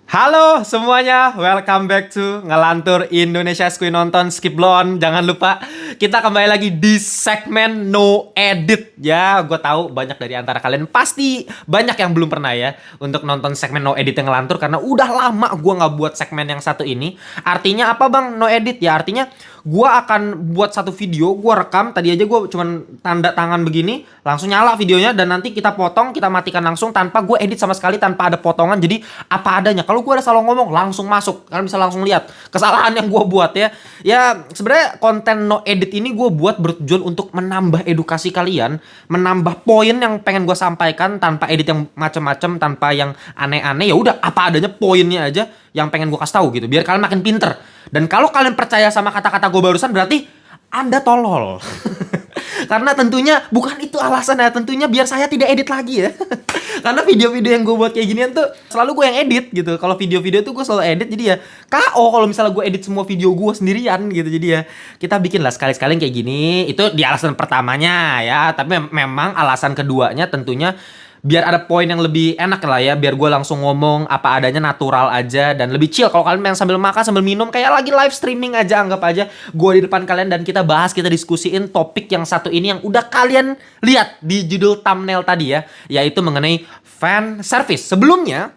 Halo semuanya, welcome back to Ngelantur Indonesia Skui Nonton Skip Blown. Jangan lupa kita kembali lagi di segmen No Edit. Ya, gue tahu banyak dari antara kalian pasti banyak yang belum pernah ya untuk nonton segmen No Edit yang Ngelantur karena udah lama gue nggak buat segmen yang satu ini. Artinya apa bang No Edit? Ya artinya gue akan buat satu video, gue rekam. Tadi aja gue cuman tanda tangan begini, langsung nyala videonya dan nanti kita potong, kita matikan langsung tanpa gue edit sama sekali, tanpa ada potongan. Jadi apa adanya. Kalau gue ada salah ngomong langsung masuk, kalian bisa langsung lihat kesalahan yang gue buat ya. Ya sebenarnya konten No Edit ini gue buat bertujuan untuk menambah edukasi kalian, menambah poin yang pengen gue sampaikan tanpa edit yang macam-macam, tanpa yang aneh-aneh. Ya udah apa adanya, poinnya aja yang pengen gue kasih tahu gitu, biar kalian makin pinter. Dan kalau kalian percaya sama kata-kata gue barusan, berarti Anda tolol. Karena tentunya bukan itu alasannya, tentunya biar saya tidak edit lagi ya. Karena video-video yang gue buat kayak ginian tuh selalu gue yang edit gitu. Kalau video-video tuh gue selalu edit, jadi ya KO kalau misalnya gue edit semua video gue sendirian gitu. Jadi ya kita bikin lah sekali-sekali kayak gini. Itu di alasan pertamanya ya. Tapi memang alasan keduanya tentunya biar ada poin yang lebih enak lah ya, biar gue langsung ngomong apa adanya, natural aja dan lebih chill. Kalau kalian yang sambil makan, sambil minum, kayak lagi live streaming aja, anggap aja gue di depan kalian dan kita bahas, kita diskusiin topik yang satu ini yang udah kalian lihat di judul thumbnail tadi ya, yaitu mengenai fan service. Sebelumnya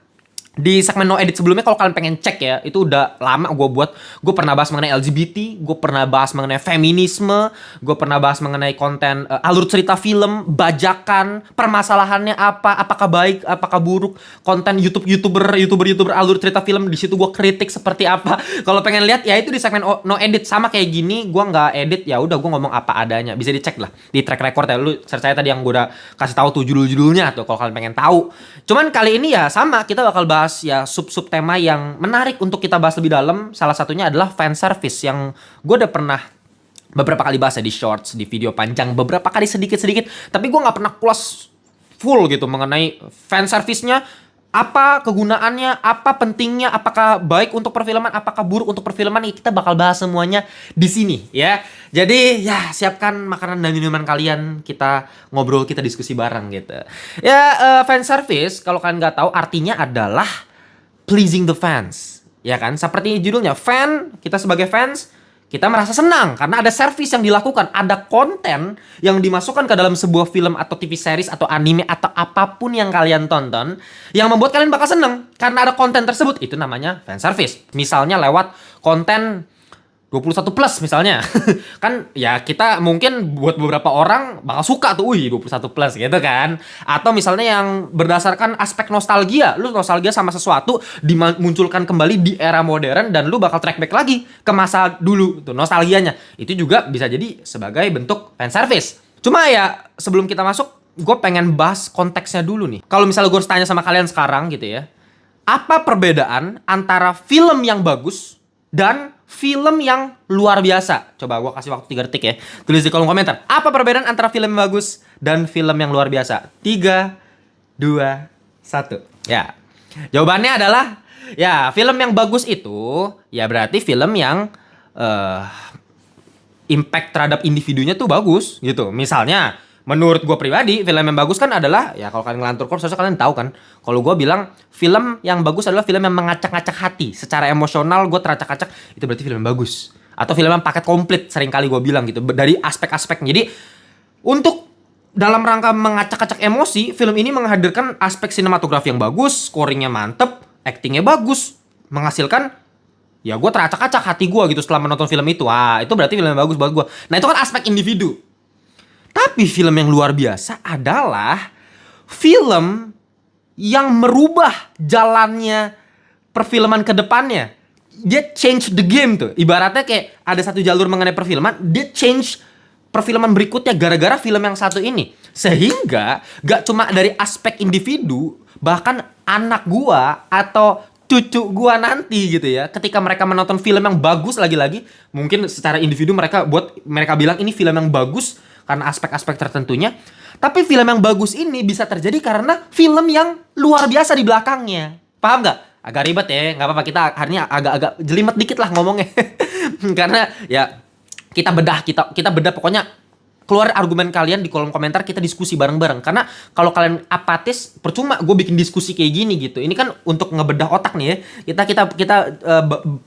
di segmen No Edit sebelumnya, kalau kalian pengen cek ya, itu udah lama gue buat. Gue pernah bahas mengenai LGBT, gue pernah bahas mengenai feminisme, gue pernah bahas mengenai konten alur cerita film, bajakan, permasalahannya apa, apakah baik, apakah buruk, konten youtuber alur cerita film. Di situ gue kritik seperti apa. Kalau pengen lihat ya itu di segmen No Edit. Sama kayak gini, gue nggak edit, ya udah gue ngomong apa adanya. Bisa dicek lah di track record ya. Lu search aja tadi yang gue udah kasih tahu tuh judul-judulnya tuh, kalau kalian pengen tahu. Cuman kali ini ya sama, kita bakal bahas ya sub-sub tema yang menarik untuk kita bahas lebih dalam. Salah satunya adalah fan service, yang gue udah pernah beberapa kali bahas ya di shorts, di video panjang, beberapa kali sedikit-sedikit. Tapi gue nggak pernah close full gitu mengenai fan service-nya. Apa kegunaannya, apa pentingnya, apakah baik untuk perfilman, apakah buruk untuk perfilman. Kita bakal bahas semuanya di sini ya. Jadi ya siapkan makanan dan minuman kalian, kita ngobrol, kita diskusi bareng gitu. Ya fan service kalau kalian nggak tahu artinya adalah pleasing the fans, ya kan? Seperti judulnya, fan, kita sebagai fans, kita merasa senang karena ada service yang dilakukan, ada konten yang dimasukkan ke dalam sebuah film atau TV series atau anime atau apapun yang kalian tonton, yang membuat kalian bakal senang karena ada konten tersebut. Itu namanya fan service. Misalnya lewat konten 21 plus misalnya. Kan ya kita mungkin buat beberapa orang bakal suka tuh, 21 plus gitu kan. Atau misalnya yang berdasarkan aspek nostalgia, lu nostalgia sama sesuatu dimunculkan kembali di era modern dan lu bakal track back lagi ke masa dulu tuh nostalgianya. Itu juga bisa jadi sebagai bentuk fan service. Cuma ya sebelum kita masuk, gue pengen bahas konteksnya dulu nih. Kalau misalnya gue harus tanya sama kalian sekarang gitu ya, apa perbedaan antara film yang bagus dan film yang luar biasa? Coba gue kasih waktu 3 detik ya. Tulis di kolom komentar. Apa perbedaan antara film yang bagus dan film yang luar biasa? 3, 2, 1. Ya. Jawabannya adalah ya film yang bagus itu ya berarti film yang impact terhadap individunya tuh bagus gitu. Misalnya menurut gue pribadi, film yang bagus kan adalah, ya kalau kalian ngelantur kors, harusnya kalian tahu kan. Kalau gue bilang film yang bagus adalah film yang mengacak-acak hati. Secara emosional gue teracak-acak, itu berarti film yang bagus. Atau film yang paket komplit, seringkali gue bilang gitu, dari aspek-aspeknya. Jadi untuk dalam rangka mengacak-acak emosi, film ini menghadirkan aspek sinematografi yang bagus, scoringnya mantep, actingnya bagus, menghasilkan ya gue teracak-acak hati gue gitu setelah menonton film itu. Wah, itu berarti film yang bagus buat gue. Nah itu kan aspek individu. Tapi film yang luar biasa adalah film yang merubah jalannya perfilman ke depannya. Dia change the game tuh. Ibaratnya kayak ada satu jalur mengenai perfilman, dia change perfilman berikutnya gara-gara film yang satu ini. Sehingga gak cuma dari aspek individu, bahkan anak gua atau cucu gua nanti gitu ya, ketika mereka menonton film yang bagus, lagi-lagi mungkin secara individu mereka bilang ini film yang bagus karena aspek-aspek tertentunya. Tapi film yang bagus ini bisa terjadi karena film yang luar biasa di belakangnya. Paham gak? Agak ribet ya, gak apa-apa, kita hari ini agak jelimet dikit lah ngomongnya. Karena ya kita bedah pokoknya keluar argumen kalian di kolom komentar, kita diskusi bareng-bareng. Karena kalau kalian apatis, percuma gue bikin diskusi kayak gini gitu. Ini kan untuk ngebedah otak nih ya.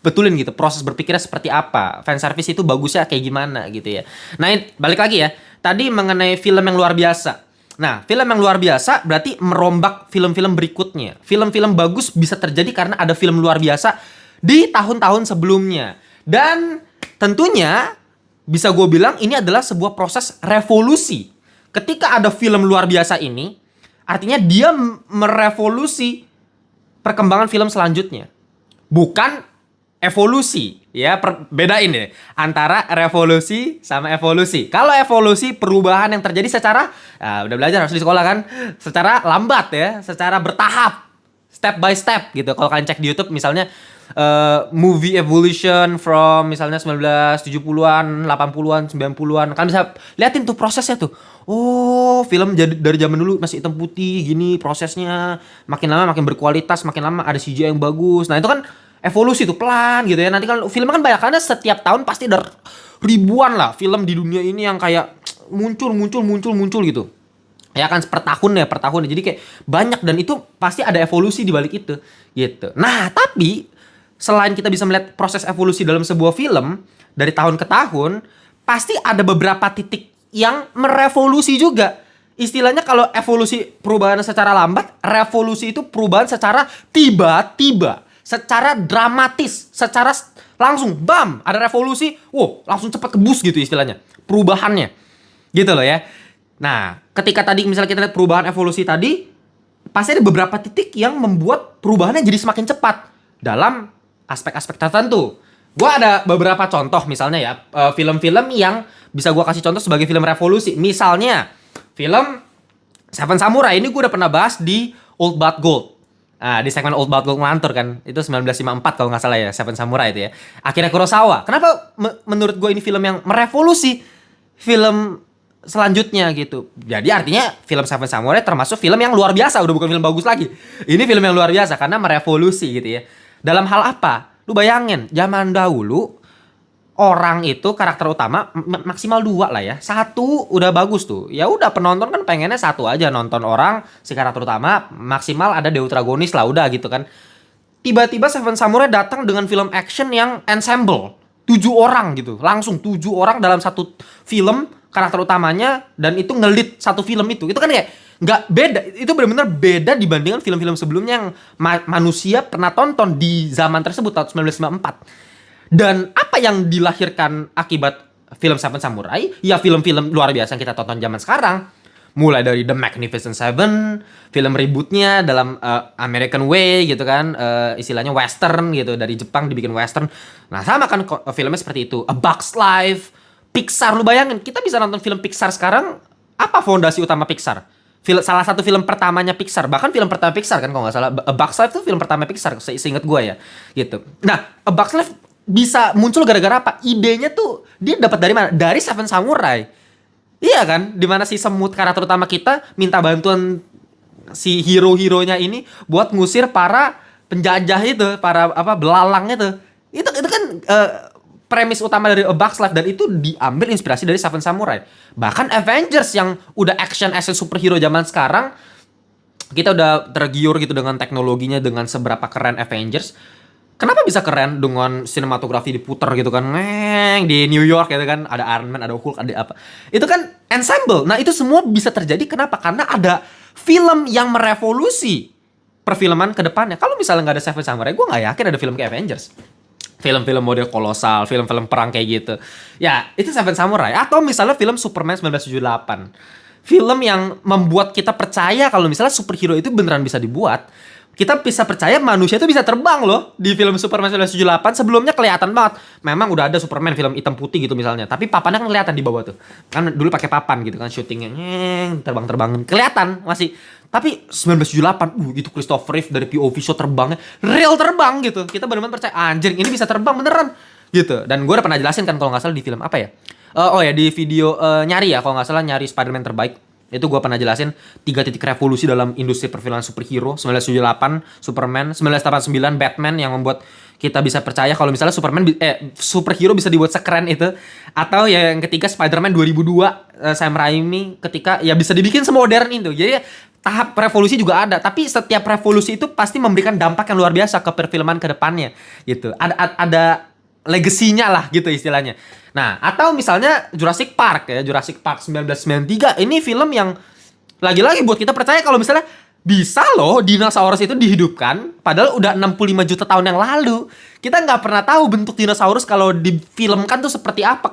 Betulin gitu proses berpikirnya seperti apa. Fan service itu bagusnya kayak gimana gitu ya. Nah, balik lagi ya. Tadi mengenai film yang luar biasa. Nah, film yang luar biasa berarti merombak film-film berikutnya. Film-film bagus bisa terjadi karena ada film luar biasa di tahun-tahun sebelumnya. Dan tentunya bisa gue bilang ini adalah sebuah proses revolusi. Ketika ada film luar biasa ini, artinya dia merevolusi perkembangan film selanjutnya. Bukan evolusi. Ya, bedain deh antara revolusi sama evolusi. Kalau evolusi, perubahan yang terjadi secara, udah belajar harus di sekolah kan, secara lambat ya, secara bertahap, step by step gitu. Kalau kalian cek di YouTube misalnya, movie evolution from misalnya 1970-an, 80-an, 90-an. Kan bisa liatin tuh prosesnya tuh. Oh, film dari zaman dulu masih hitam putih gini prosesnya. Makin lama makin berkualitas, makin lama ada CGI yang bagus. Nah, itu kan evolusi tuh pelan gitu ya. Nanti kan film kan banyak, karena setiap tahun pasti ada ribuan lah film di dunia ini yang kayak muncul gitu. Ya kan per tahun. Jadi kayak banyak, dan itu pasti ada evolusi di balik itu gitu. Nah, tapi selain kita bisa melihat proses evolusi dalam sebuah film dari tahun ke tahun, pasti ada beberapa titik yang merevolusi juga. Istilahnya kalau evolusi perubahan secara lambat, revolusi itu perubahan secara tiba-tiba, secara dramatis, secara langsung bam, ada revolusi, langsung cepat kebus gitu istilahnya. Perubahannya. Gitu loh ya. Nah, ketika tadi misalnya kita lihat perubahan evolusi tadi, pasti ada beberapa titik yang membuat perubahannya jadi semakin cepat dalam aspek-aspek tertentu. Gue ada beberapa contoh misalnya ya, film-film yang bisa gue kasih contoh sebagai film revolusi. Misalnya film Seven Samurai, ini gue udah pernah bahas di Old But Gold. Di segmen Old But Gold ngelantur kan, itu 1954 kalau nggak salah ya, Seven Samurai itu ya. Akira Kurosawa. Kenapa menurut gue ini film yang merevolusi film selanjutnya gitu. Jadi artinya film Seven Samurai termasuk film yang luar biasa, udah bukan film bagus lagi. Ini film yang luar biasa karena merevolusi gitu ya. Dalam hal apa? Lu bayangin, zaman dahulu orang itu karakter utama maksimal 2 lah ya. 1 udah bagus tuh. Ya udah, penonton kan pengennya 1 aja nonton orang si karakter utama, maksimal ada deuteragonis lah udah gitu kan. Tiba-tiba Seven Samurai datang dengan film action yang ensemble. 7 orang gitu. Langsung 7 orang dalam satu film karakter utamanya, dan itu ngelit satu film itu. Itu kan kayak nggak beda, itu benar-benar beda dibandingkan film-film sebelumnya yang manusia pernah tonton di zaman tersebut tahun 1954. Dan apa yang dilahirkan akibat film Seven Samurai? Ya film-film luar biasa yang kita tonton zaman sekarang. Mulai dari The Magnificent Seven, film rebootnya dalam American Way gitu kan, istilahnya western gitu, dari Jepang dibikin western. Nah, sama kan filmnya seperti itu. A Bug's Life, Pixar, lu bayangin kita bisa nonton film Pixar sekarang. Apa fondasi utama Pixar? Salah satu film pertamanya Pixar, bahkan film pertama Pixar kan kalau nggak salah, A Bug's Life tuh film pertama Pixar, seingat gue ya, gitu. Nah, A Bug's Life bisa muncul gara-gara apa? Idenya tuh dia dapat dari mana? Dari Seven Samurai, iya kan? Dimana si semut karakter utama kita minta bantuan si hero-heronya ini buat ngusir para penjajah itu, para belalang itu. Itu kan premis utama dari A Bug's Life, dan itu diambil inspirasi dari Seven Samurai. Bahkan Avengers yang udah action superhero zaman sekarang, kita udah tergiur gitu dengan teknologinya, dengan seberapa keren Avengers. Kenapa bisa keren dengan sinematografi diputer gitu kan, di New York gitu kan, ada Iron Man, ada Hulk, ada apa. Itu kan ensemble. Nah, itu semua bisa terjadi kenapa? Karena ada film yang merevolusi perfilman ke depannya. Kalau misalnya nggak ada Seven Samurai, gue nggak yakin ada film kayak Avengers. Film-film model kolosal, film-film perang kayak gitu. Ya, itu Seven Samurai. Atau misalnya film Superman 1978. Film yang membuat kita percaya kalau misalnya superhero itu beneran bisa dibuat. Kita bisa percaya manusia itu bisa terbang loh di film Superman 1978. Sebelumnya kelihatan banget. Memang udah ada Superman film hitam putih gitu misalnya. Tapi papannya kan kelihatan di bawah tuh. Kan dulu pakai papan gitu kan syutingnya. Terbang-terbang. Kelihatan masih. Tapi 1978, itu Christopher Reeve dari POV shot terbangnya, real terbang gitu. Kita benar-benar percaya, anjir ini bisa terbang beneran gitu. Dan gue udah pernah jelasin kan kalau nggak salah di film apa ya? Di video nyari ya, kalau nggak salah nyari Spider-Man terbaik. Itu gue pernah jelasin 3 titik revolusi dalam industri perfilman superhero. 1978 Superman, 1989 Batman yang membuat kita bisa percaya kalau misalnya superhero bisa dibuat sekeren itu. Atau ya yang ketiga Spider-Man 2002 Sam Raimi ketika ya bisa dibikin semodern itu. Jadi tahap revolusi juga ada, tapi setiap revolusi itu pasti memberikan dampak yang luar biasa ke perfilman ke depannya gitu. Ada legasinya lah gitu istilahnya. Nah, atau misalnya Jurassic Park 1993 ini film yang lagi-lagi buat kita percaya kalau misalnya bisa loh dinosaurus itu dihidupkan padahal udah 65 juta tahun yang lalu. Kita nggak pernah tahu bentuk dinosaurus kalau difilmkan tuh seperti apa,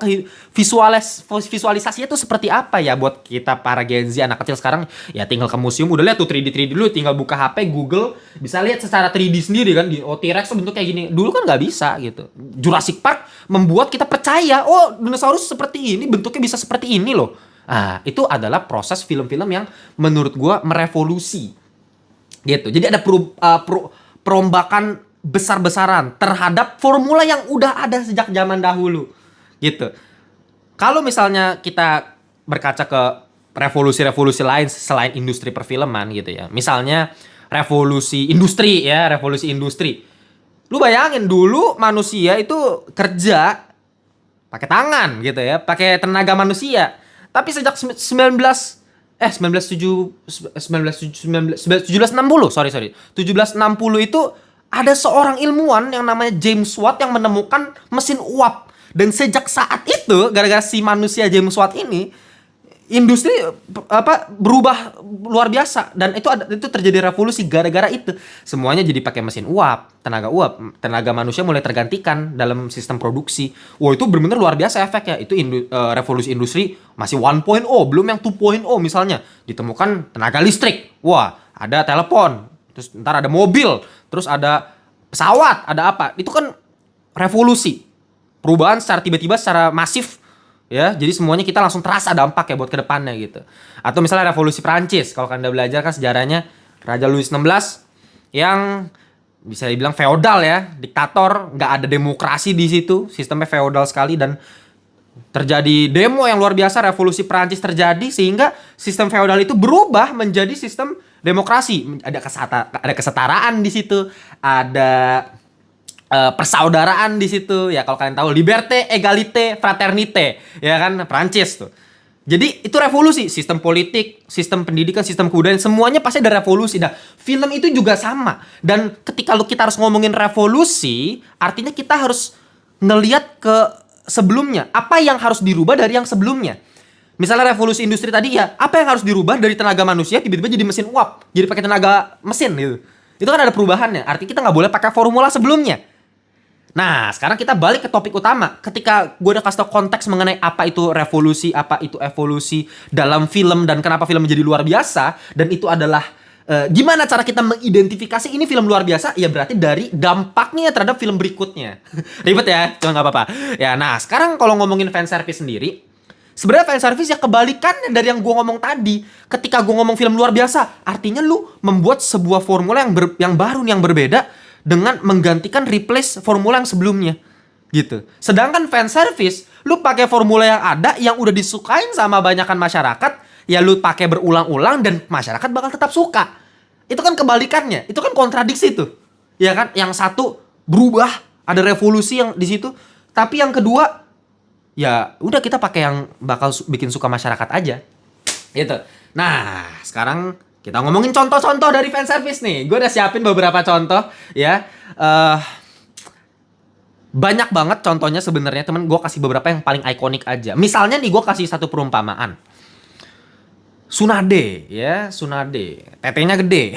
visualisasinya tuh seperti apa ya buat kita para Gen Z anak kecil sekarang ya tinggal ke museum udah lihat tuh 3D dulu, tinggal buka HP Google bisa lihat secara 3D sendiri kan. T-Rex tuh bentuk kayak gini. Dulu kan nggak bisa gitu. Jurassic Park membuat kita percaya oh dinosaurus seperti ini, bentuknya bisa seperti ini loh. Ah, itu adalah proses film-film yang menurut gua merevolusi gitu. Jadi ada perombakan besar-besaran terhadap formula yang udah ada sejak zaman dahulu gitu. Kalau misalnya kita berkaca ke revolusi-revolusi lain selain industri perfilman gitu ya. Misalnya revolusi industri. Lu bayangin dulu manusia itu kerja pakai tangan gitu ya, pakai tenaga manusia. Tapi sejak 1760 itu ada seorang ilmuwan yang namanya James Watt yang menemukan mesin uap. Dan sejak saat itu gara-gara si manusia James Watt ini industri berubah luar biasa dan itu terjadi revolusi gara-gara itu. Semuanya jadi pakai mesin uap, tenaga manusia mulai tergantikan dalam sistem produksi. Wah, itu benar-benar luar biasa efeknya. Itu revolusi industri masih 1.0, belum yang 2.0 misalnya. Ditemukan tenaga listrik. Wah, ada telepon, terus ntar ada mobil, terus ada pesawat, ada apa. Itu kan revolusi. Perubahan secara tiba-tiba, secara masif. Ya, jadi semuanya kita langsung terasa dampak ya buat kedepannya gitu. Atau misalnya revolusi Prancis, kalau kalian udah belajar kan sejarahnya Raja Louis XVI yang bisa dibilang feodal ya, diktator, nggak ada demokrasi di situ, sistemnya feodal sekali dan terjadi demo yang luar biasa, revolusi Prancis terjadi sehingga sistem feodal itu berubah menjadi sistem demokrasi. Ada kesetaraan di situ, ada persaudaraan di situ ya, kalau kalian tahu liberté, égalité, fraternité ya kan, Prancis tuh. Jadi itu revolusi, sistem politik, sistem pendidikan, sistem kebudayaan, semuanya pasti ada revolusi. Nah, film itu juga sama. Dan ketika kita harus ngomongin revolusi, artinya kita harus ngelihat ke sebelumnya, apa yang harus dirubah dari yang sebelumnya. Misalnya revolusi industri tadi ya, apa yang harus dirubah dari tenaga manusia tiba-tiba jadi mesin uap, jadi pakai tenaga mesin gitu. Itu kan ada perubahannya. Artinya kita nggak boleh pakai formula sebelumnya. Nah, sekarang kita balik ke topik utama. Ketika gue udah kasih tau konteks mengenai apa itu revolusi, apa itu evolusi dalam film, dan kenapa film menjadi luar biasa, dan itu adalah gimana cara kita mengidentifikasi ini film luar biasa, ya berarti dari dampaknya terhadap film berikutnya. Ribet ya, cuma nggak apa-apa. Ya, nah sekarang kalau ngomongin fanservice sendiri, sebenarnya fanservice ya kebalikannya dari yang gue ngomong tadi. Ketika gue ngomong film luar biasa, artinya lu membuat sebuah formula yang baru, yang berbeda, dengan menggantikan replace formula yang sebelumnya gitu. Sedangkan fanservice, lu pakai formula yang ada yang udah disukain sama banyakan masyarakat, ya lu pakai berulang-ulang dan masyarakat bakal tetap suka. Itu kan kebalikannya, itu kan kontradiksi tuh. Ya kan, yang satu berubah, ada revolusi yang di situ, tapi yang kedua ya udah kita pakai yang bakal bikin suka masyarakat aja. Gitu. Nah, sekarang kita ngomongin contoh-contoh dari fanservice nih. Gue udah siapin beberapa contoh ya. Banyak banget contohnya sebenarnya, temen. Gue kasih beberapa yang paling ikonik aja. Misalnya nih, gue kasih satu perumpamaan. Tsunade ya, Tsunade. Tetenya gede.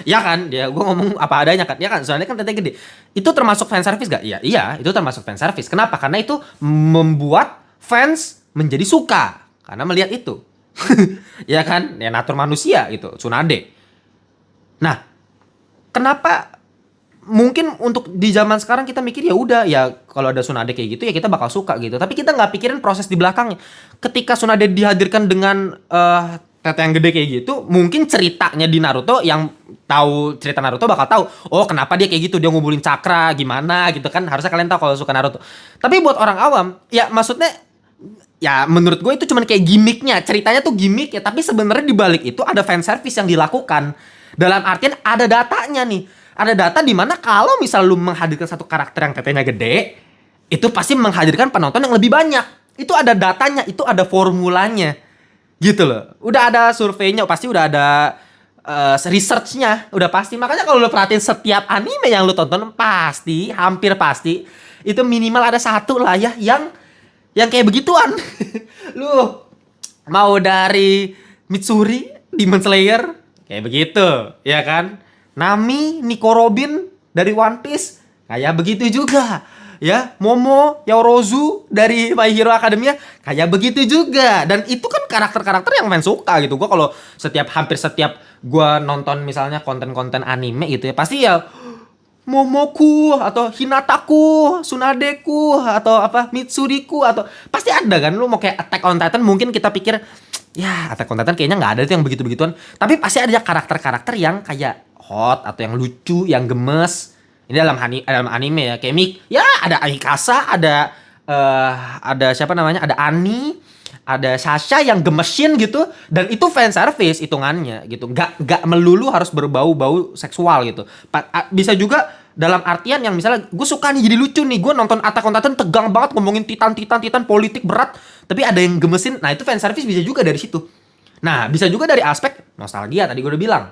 Ya kan? Ya, gue ngomong apa adanya kan. Ya kan, Tsunade kan tetenya gede. Itu termasuk fanservice gak? Iya, itu termasuk fanservice. Kenapa? Karena itu membuat fans menjadi suka. Karena melihat itu. Ya kan, ya natur manusia itu Tsunade. Nah, kenapa mungkin untuk di zaman sekarang kita mikir ya udah ya kalau ada Tsunade kayak gitu ya kita bakal suka gitu. Tapi kita nggak pikirin proses di belakangnya. Ketika Tsunade dihadirkan dengan tete yang gede kayak gitu, mungkin ceritanya di Naruto, yang tahu cerita Naruto bakal tahu, oh kenapa dia kayak gitu, dia ngumpulin cakra gimana gitu kan. Harusnya kalian tahu kalau suka Naruto. Tapi buat orang awam, ya maksudnya ya menurut gue itu cuman kayak gimmicknya, ceritanya tuh gimmick ya, tapi sebenarnya di balik itu ada fan service yang dilakukan. Dalam artian ada datanya nih. Ada data di mana kalau misal lu menghadirkan satu karakter yang tetenya gede, itu pasti menghadirkan penonton yang lebih banyak. Itu ada datanya, itu ada formulanya. Gitu loh. Udah ada surveinya, pasti udah ada researchnya, udah pasti. Makanya kalau lu perhatiin setiap anime yang lu tonton, pasti, hampir pasti, itu minimal ada satu lah ya yang kayak begituan. Lu mau dari Mitsuri, Demon Slayer, kayak begitu, ya kan? Nami, Nico Robin dari One Piece, kayak begitu juga. Ya, Momo, Yaoruzu dari My Hero Academia, kayak begitu juga. Dan itu kan karakter-karakter yang fans suka gitu. Gua kalau hampir setiap gua nonton misalnya konten-konten anime gitu ya, pasti ya Momoku atau Hinataku, Tsunadeku atau apa Mitsuriku atau pasti ada kan. Lu mau kayak Attack on Titan, mungkin kita pikir ya Attack on Titan kayaknya nggak ada tuh yang begitu-begituan, tapi pasti ada karakter-karakter yang kayak hot atau yang lucu, yang gemes. Ini dalam anime ya, kayak ya ada Mikasa, ada siapa namanya, ada Ani, ada Sasha yang gemesin gitu, dan itu fan service hitungannya gitu. Nggak melulu harus berbau-bau seksual gitu. Bisa juga dalam artian yang misalnya gue suka nih, jadi lucu nih, gue nonton Attack on Titan tegang banget ngomongin titan politik berat, tapi ada yang gemesin. Nah itu fan service bisa juga dari situ. Nah bisa juga dari aspek nostalgia, tadi gue udah bilang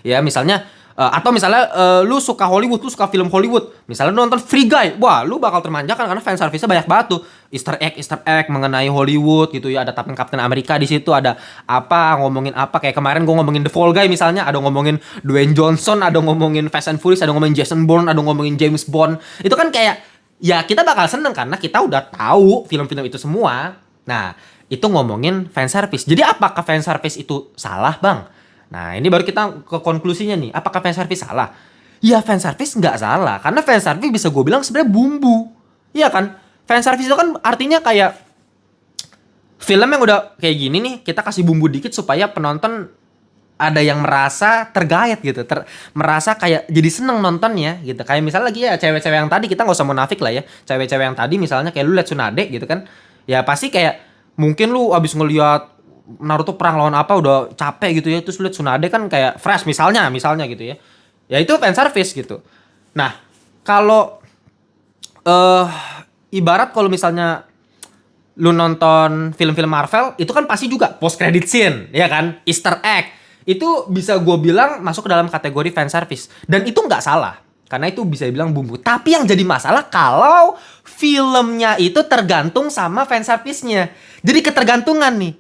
ya, misalnya atau misalnya lu suka Hollywood, lu suka film Hollywood, misalnya lu nonton Free Guy, wah lu bakal termanjakan karena fan service-nya banyak banget tuh, Easter egg mengenai Hollywood gitu ya. Ada Captain America di situ, ada apa ngomongin apa, kayak kemarin gue ngomongin The Fall Guy misalnya, ada ngomongin Dwayne Johnson, ada ngomongin Fast and Furious, ada ngomongin Jason Bourne, ada ngomongin James Bond. Itu kan kayak ya kita bakal seneng karena kita udah tahu film-film itu semua. Nah itu ngomongin fan service. Jadi apakah fan service itu salah, Bang? Nah ini baru kita ke konklusinya nih. Apakah fan service salah? Ya fan service nggak salah, karena fan service bisa gue bilang sebenarnya bumbu. Iya kan? Fan service itu kan artinya kayak film yang udah kayak gini nih, kita kasih bumbu dikit supaya penonton ada yang merasa tergait gitu, merasa kayak jadi seneng nontonnya gitu. Kayak misalnya lagi ya cewek-cewek yang tadi, kita nggak usah munafik lah ya, cewek-cewek yang tadi misalnya kayak lu liat Tsunade gitu kan, ya pasti kayak mungkin lu abis ngeliat Naruto perang lawan apa udah capek gitu ya, terus lihat Tsunade kan kayak fresh misalnya gitu ya. Ya itu fan service gitu. Nah, kalau ibarat kalau misalnya lu nonton film-film Marvel, itu kan pasti juga post credit scene, ya kan? Easter egg. Itu bisa gue bilang masuk ke dalam kategori fan service. Dan itu nggak salah, karena itu bisa dibilang bumbu. Tapi yang jadi masalah kalau filmnya itu tergantung sama fan service-nya. Jadi ketergantungan nih.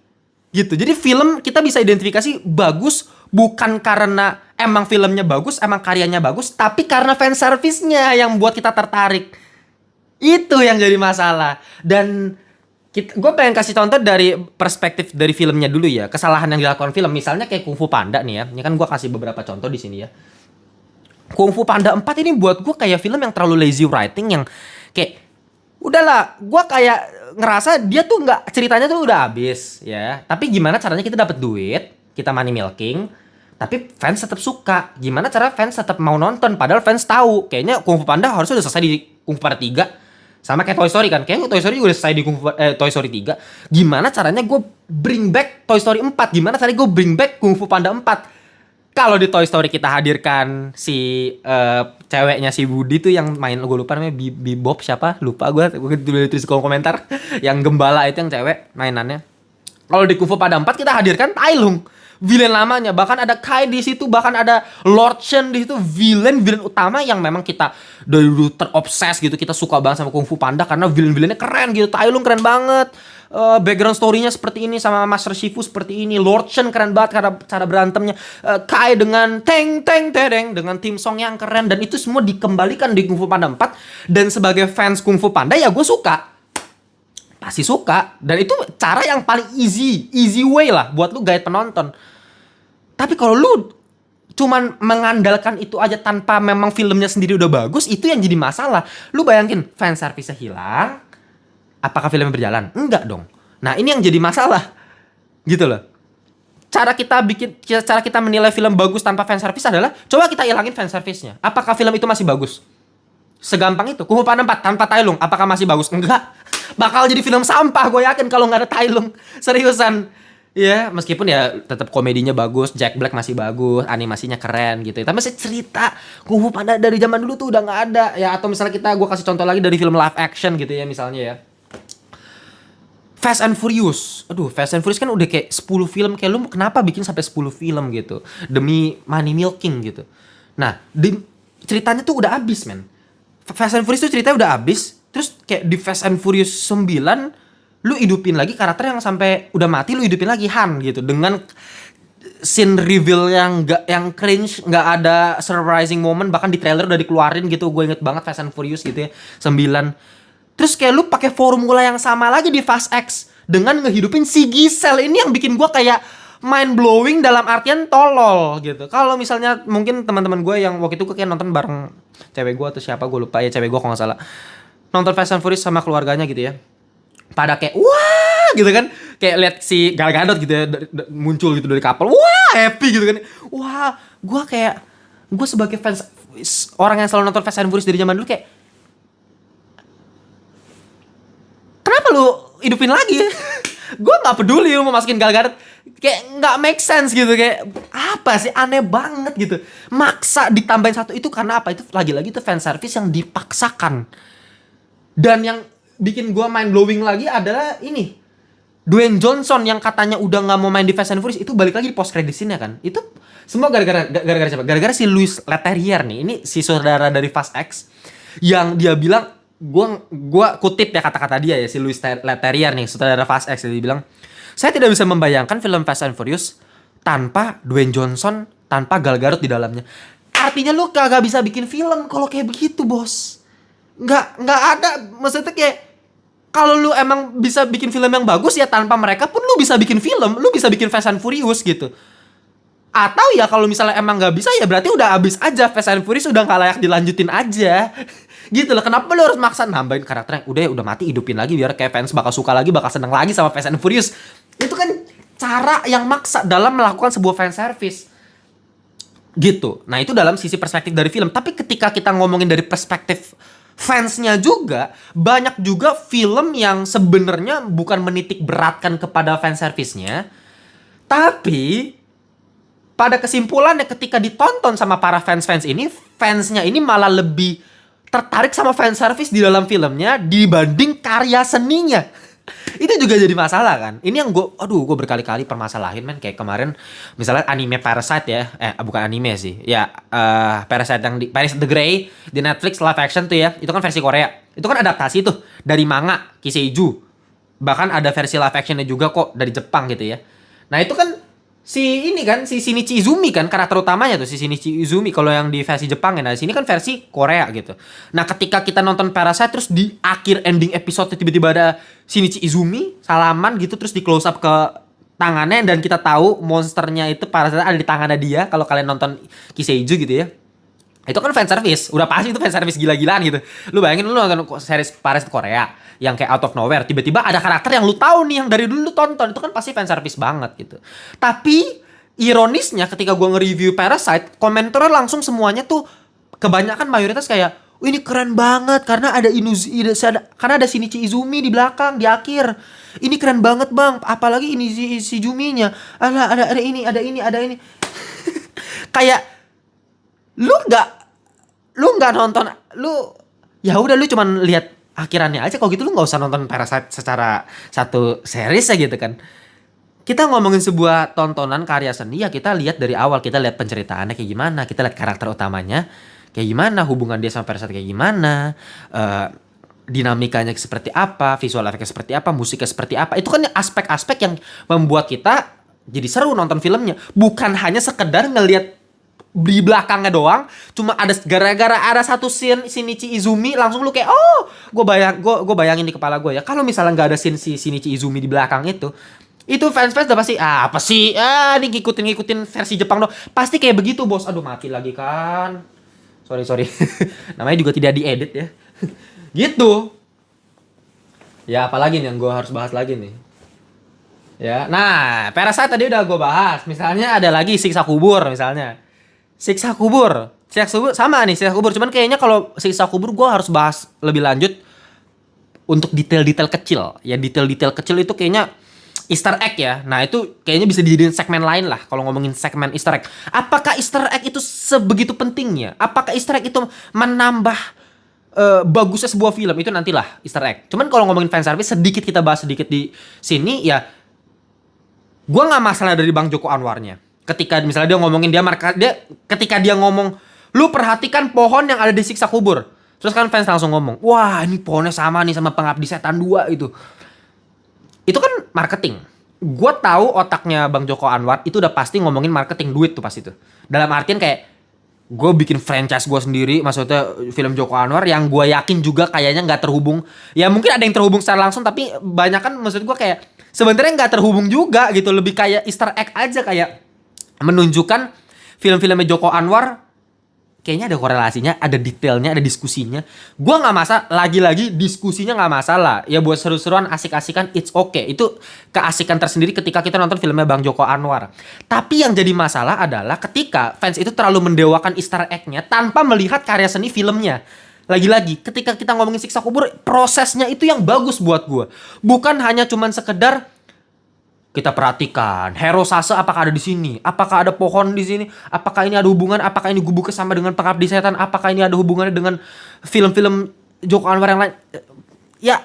Gitu. Jadi film kita bisa identifikasi bagus bukan karena emang filmnya bagus, emang karyanya bagus, tapi karena fan service-nya yang buat kita tertarik. Itu yang jadi masalah. Dan gue pengen kasih contoh dari perspektif dari filmnya dulu ya. Kesalahan yang dilakukan film, misalnya kayak Kung Fu Panda nih ya. Ini kan gue kasih beberapa contoh di sini ya. Kung Fu Panda 4 ini buat gue kayak film yang terlalu lazy writing, yang kayak udahlah, gue kayak ngerasa dia tuh nggak, ceritanya tuh udah habis ya. Tapi gimana caranya kita dapat duit, kita money milking, tapi fans tetap suka. Gimana cara fans tetap mau nonton? Padahal fans tahu kayaknya Kung Fu Panda harusnya udah selesai di Kung Fu Panda 3. Sama kayak Toy Story kan, kayaknya Toy Story udah selesai di Toy Story 3. Gimana caranya gue bring back Toy Story 4? Gimana caranya gue bring back Kung Fu Panda 4? Kalau di Toy Story kita hadirkan si ceweknya si Woody tuh yang main, gue lupa namanya, Bebop siapa, lupa gue tulis kolom komentar. Yang gembala itu yang cewek mainannya. Kalau di Kung Fu Panda 4 kita hadirkan Tai Lung, villain lamanya. Bahkan ada Kai di situ, bahkan ada Lord Shen di situ, villain utama yang memang kita dari dulu terobses gitu. Kita suka banget sama Kung Fu Panda karena villainnya keren gitu. Tai Lung keren banget. Background story-nya seperti ini, sama Master Shifu seperti ini. Lord Shen keren banget karena cara berantemnya. Kai dengan teng dengan theme song yang keren, dan itu semua dikembalikan di Kung Fu Panda 4. Dan sebagai fans Kung Fu Panda ya gue suka. Pasti suka. Dan itu cara yang paling easy way lah buat lu guide penonton. Tapi kalau lu cuman mengandalkan itu aja tanpa memang filmnya sendiri udah bagus, itu yang jadi masalah. Lu bayangin, fan service-nya hilang, apakah filmnya berjalan? Enggak dong. Nah ini yang jadi masalah. Gitu loh. Cara kita menilai film bagus tanpa fan service adalah coba kita ilangin fan service-nya. Apakah film itu masih bagus? Segampang itu. Kung Fu Panda 4 tanpa Tai Lung, apakah masih bagus? Enggak. bakal jadi film sampah, gue yakin kalau nggak ada Tai Lung. Seriusan. Ya, meskipun ya tetap komedinya bagus, Jack Black masih bagus, animasinya keren gitu. Tapi masih cerita Kung Fu Panda dari zaman dulu tuh udah nggak ada. Ya, atau misalnya gue kasih contoh lagi dari film live action gitu ya misalnya ya. Fast and Furious. Aduh, Fast and Furious kan udah kayak 10 film. Kayak lu kenapa bikin sampai 10 film gitu? Demi money milking gitu. Nah, ceritanya tuh udah habis, men. Fast and Furious tuh ceritanya udah habis. Terus kayak di Fast and Furious 9 lu hidupin lagi karakter yang sampai udah mati, lu hidupin lagi Han gitu dengan scene reveal yang cringe, nggak ada surprising moment, bahkan di trailer udah dikeluarin gitu. Gue inget banget Fast and Furious gitu ya 9. Terus kayak lu pakai formula yang sama lagi di Fast X dengan ngehidupin si Giselle. Ini yang bikin gue kayak mind blowing dalam artian tolol gitu. Kalau misalnya mungkin teman-teman gue yang waktu itu kayak nonton bareng cewek gue atau siapa gue lupa ya, cewek gue kalau nggak salah, nonton Fast and Furious sama keluarganya gitu ya, pada kayak wah gitu kan, kayak lihat si Gal Gadot gitu ya muncul gitu dari kapal, wah happy gitu kan. Wah, gue sebagai fans, orang yang selalu nonton Fast and Furious dari zaman dulu, kayak kenapa lu hidupin lagi? Gue nggak peduli lu mau masukin Gal Gadot, kayak nggak make sense gitu, kayak apa sih, aneh banget gitu. Maksa ditambahin satu itu karena apa? Itu lagi-lagi itu fan service yang dipaksakan. Dan yang bikin gue mind blowing lagi adalah ini, Dwayne Johnson yang katanya udah nggak mau main di Fast and Furious itu balik lagi di post credit scene-nya kan. Itu semua gara-gara siapa? Gara-gara si Louis Leterrier nih. Ini si saudara dari Fast X yang dia bilang, gua kutip ya kata-kata dia ya, si Louis Leterrier nih, saudara Fast X, dia bilang, "Saya tidak bisa membayangkan film Fast and Furious tanpa Dwayne Johnson, tanpa Gal Gadot di dalamnya." Artinya lu kagak bisa bikin film kalau kayak begitu, bos. Nggak ada, maksudnya kayak kalau lu emang bisa bikin film yang bagus ya tanpa mereka pun lu bisa bikin film, lu bisa bikin Fast and Furious gitu. Atau ya kalau misalnya emang nggak bisa ya berarti udah abis aja, Fast and Furious udah nggak layak dilanjutin aja. Gitu loh, kenapa lu harus maksa nambahin karakter yang udah mati hidupin lagi biar kayak fans bakal suka lagi, bakal seneng lagi sama Fast and Furious. Itu kan cara yang maksa dalam melakukan sebuah fan service. Gitu. Nah, itu dalam sisi perspektif dari film. Tapi ketika kita ngomongin dari perspektif fansnya juga, banyak juga film yang sebenarnya bukan menitik beratkan kepada fan service-nya, tapi pada kesimpulannya ketika ditonton sama para fans-fans ini, fansnya ini malah lebih tertarik sama fan service di dalam filmnya dibanding karya seninya. Itu juga jadi masalah kan. Ini yang gue berkali-kali permasalahin, men. Kayak kemarin misalnya anime Parasite ya, bukan anime sih ya, Parasite yang di Parasite the Grey di Netflix live action tuh ya, itu kan versi Korea, itu kan adaptasi tuh dari manga Kiseiju, bahkan ada versi live actionnya juga kok dari Jepang gitu ya. Nah itu kan si Shinichi Izumi kan karakter utamanya tuh, si Shinichi Izumi kalau yang di versi Jepang ya. Nah, di sini kan versi Korea gitu. Nah, ketika kita nonton Parasite terus di akhir ending episode tiba-tiba ada Shinichi Izumi salaman gitu, terus di close up ke tangannya dan kita tahu monsternya itu Parasite ada di tangannya dia kalau kalian nonton Kiseiju gitu ya. Itu kan fan service, udah pasti itu fan service gila-gilaan gitu. Lu bayangin lu nonton series Parasite Korea yang kayak out of nowhere, tiba-tiba ada karakter yang lu tahu nih, yang dari dulu lu tonton, itu kan pasti fan service banget gitu. Tapi ironisnya ketika gua nge-review Parasite, komentarnya langsung semuanya tuh kebanyakan mayoritas kayak, "Oh, ini keren banget karena ada karena ada Shinichi Izumi di belakang di akhir. Ini keren banget, Bang. Apalagi ini si Juminya. Ada ini." Kayak lu nggak nonton, ya udah lu cuman lihat akhirannya aja. Kalau gitu lu nggak usah nonton Parasite secara satu series ya gitu kan. Kita ngomongin sebuah tontonan karya seni ya, kita lihat dari awal, kita lihat penceritaannya kayak gimana, kita lihat karakter utamanya kayak gimana, hubungan dia sama Parasite kayak gimana, dinamikanya seperti apa, visual efeknya seperti apa, musiknya seperti apa. Itu kan aspek-aspek yang membuat kita jadi seru nonton filmnya, bukan hanya sekedar ngelihat di belakangnya doang, cuma ada gara-gara ada satu scene Shinichi Izumi langsung lu kayak, oh, gue bayangin di kepala gue ya, kalau misalnya nggak ada scene si Shinichi Izumi di belakang itu fans udah pasti apa sih, ini ngikutin versi Jepang dong, pasti kayak begitu, bos. Aduh, mati lagi kan, sorry namanya juga tidak diedit ya. Gitu ya. Apalagi nih yang gue harus bahas lagi nih ya. Nah, Parasite tadi udah gue bahas, misalnya ada lagi Siksa Kubur misalnya. Siksa kubur sama nih, Siksa Kubur. Cuman kayaknya kalau Siksa Kubur gue harus bahas lebih lanjut untuk detail-detail kecil. Ya detail-detail kecil itu kayaknya Easter egg ya. Nah itu kayaknya bisa dijadiin segmen lain lah kalau ngomongin segmen Easter egg. Apakah Easter egg itu sebegitu pentingnya? Apakah Easter egg itu menambah bagusnya sebuah film? Itu nantilah Easter egg. Cuman kalau ngomongin fanservice sedikit kita bahas sedikit di sini ya. Gua nggak masalah dari Bang Joko Anwarnya. Ketika misalnya dia ngomongin ketika dia ngomong, lu perhatikan pohon yang ada di siksa kubur. Terus kan fans langsung ngomong, wah ini pohonnya sama nih sama Pengabdi Setan 2 itu. Itu kan marketing. Gue tahu otaknya Bang Joko Anwar itu udah pasti ngomongin marketing, duit tuh pasti tuh. Dalam artian kayak gue bikin franchise gue sendiri, maksudnya film Joko Anwar yang gue yakin juga kayaknya nggak terhubung. Ya mungkin ada yang terhubung secara langsung, tapi banyak kan maksud gue kayak sebenarnya nggak terhubung juga gitu. Lebih kayak Easter egg aja, kayak menunjukkan film-filmnya Joko Anwar kayaknya ada korelasinya, ada detailnya, ada diskusinya. Gua nggak masalah, lagi-lagi diskusinya nggak masalah. Ya buat seru-seruan, asik-asikan, it's okay. Itu keasikan tersendiri ketika kita nonton filmnya Bang Joko Anwar. Tapi yang jadi masalah adalah ketika fans itu terlalu mendewakan Easter egg-nya tanpa melihat karya seni filmnya. Lagi-lagi, ketika kita ngomongin siksa kubur, prosesnya itu yang bagus buat gua. Bukan hanya cuman sekedar kita perhatikan hero Sase apakah ada di sini, apakah ada pohon di sini, apakah ini ada hubungan, apakah ini gubuknya sama dengan Pengabdi Setan, apakah ini ada hubungannya dengan film-film Joko Anwar yang lain. Ya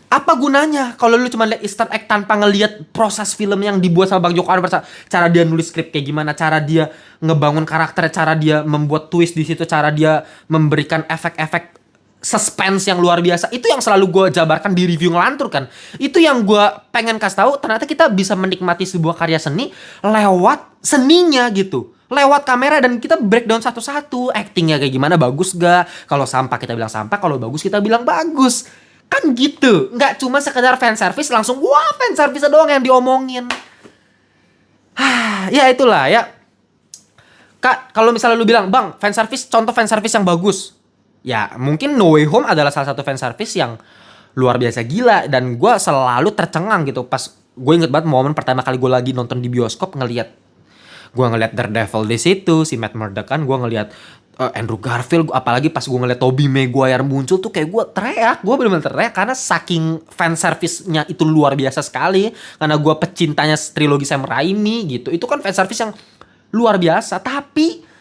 apa gunanya kalau lu cuma lihat Easter egg tanpa ngelihat proses film yang dibuat sama Bang Joko Anwar, cara dia nulis skrip kayak gimana, cara dia ngebangun karakter, cara dia membuat twist di situ, cara dia memberikan efek-efek suspense yang luar biasa. Itu yang selalu gue jabarkan di review Ngelantur kan. Itu yang gue pengen kasih tahu, ternyata kita bisa menikmati sebuah karya seni lewat seninya gitu, lewat kamera, dan kita breakdown satu-satu. Actingnya kayak gimana, bagus gak? Kalau sampah kita bilang sampah, kalau bagus kita bilang bagus. Kan gitu. Nggak cuma sekedar fanservice langsung wah fanservice doang yang diomongin. Ya itulah ya. Kak, kalau misalnya lu bilang, Bang, fanservice, contoh fanservice yang bagus. Ya mungkin No Way Home adalah salah satu fanservice yang luar biasa gila. Dan gue selalu tercengang gitu pas gue inget banget momen pertama kali gue lagi nonton di bioskop, gue ngeliat Daredevil di situ, si Matt Murdock kan, gue ngeliat Andrew Garfield, apalagi pas gue ngeliat Tobey Maguire muncul tuh kayak gue teriak, gue bener-bener teriak karena saking fanservice-nya itu luar biasa sekali. Karena gue pecintanya trilogi Sam Raimi gitu, itu kan fanservice yang luar biasa. Tapi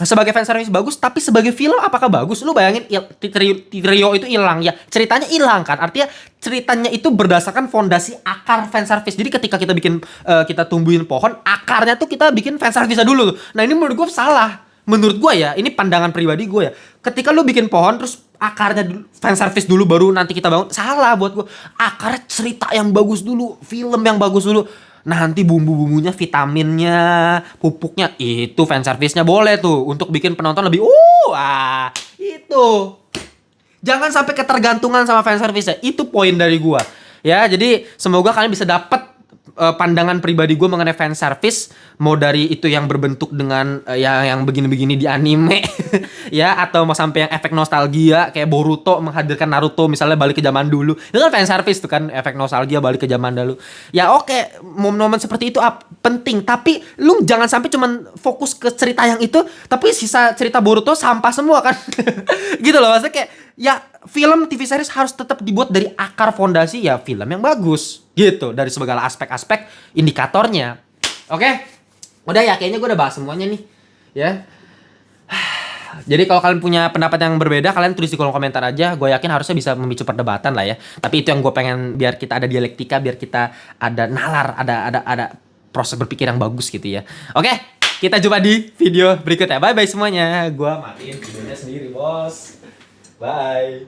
sebagai fanservice bagus, tapi sebagai film apakah bagus? Lu bayangin trio itu hilang ya, ceritanya hilang kan. Artinya ceritanya itu berdasarkan fondasi akar fanservice. Jadi ketika kita bikin kita tumbuhin pohon, akarnya tuh kita bikin fanservice dulu. Nah ini menurut gue salah. Menurut gue ya, ini pandangan pribadi gue ya. Ketika lu bikin pohon terus akarnya dulu, fanservice dulu baru nanti kita bangun, salah buat gue. Akarnya cerita yang bagus dulu, film yang bagus dulu. Nanti bumbu-bumbunya, vitaminnya, pupuknya, itu fanservice-nya boleh tuh untuk bikin penonton lebih itu. Jangan sampai ketergantungan sama fanservice-nya. Itu poin dari gua. Ya, jadi semoga kalian bisa dapat pandangan pribadi gue mengenai fanservice, mau dari itu yang berbentuk dengan yang begini-begini di anime ya, atau mau sampai yang efek nostalgia kayak Boruto menghadirkan Naruto misalnya balik ke zaman dulu. Itu kan fanservice tuh kan, efek nostalgia balik ke zaman dulu. Ya oke, momen-momen seperti itu penting, tapi lu jangan sampai cuman fokus ke cerita yang itu tapi sisa cerita Boruto sampah semua kan. Gitu loh, maksudnya kayak ya film TV series harus tetap dibuat dari akar fondasi ya film yang bagus gitu, dari segala aspek-aspek indikatornya. Oke, udah ya, kayaknya gue udah bahas semuanya nih ya. Jadi kalau kalian punya pendapat yang berbeda, kalian tulis di kolom komentar aja. Gue yakin harusnya bisa memicu perdebatan lah ya. Tapi itu yang gue pengen, biar kita ada dialektika, biar kita ada nalar, ada proses berpikir yang bagus gitu ya. Oke, kita jumpa di video berikutnya. Bye bye semuanya. Gue matiin videonya sendiri bos. Bye.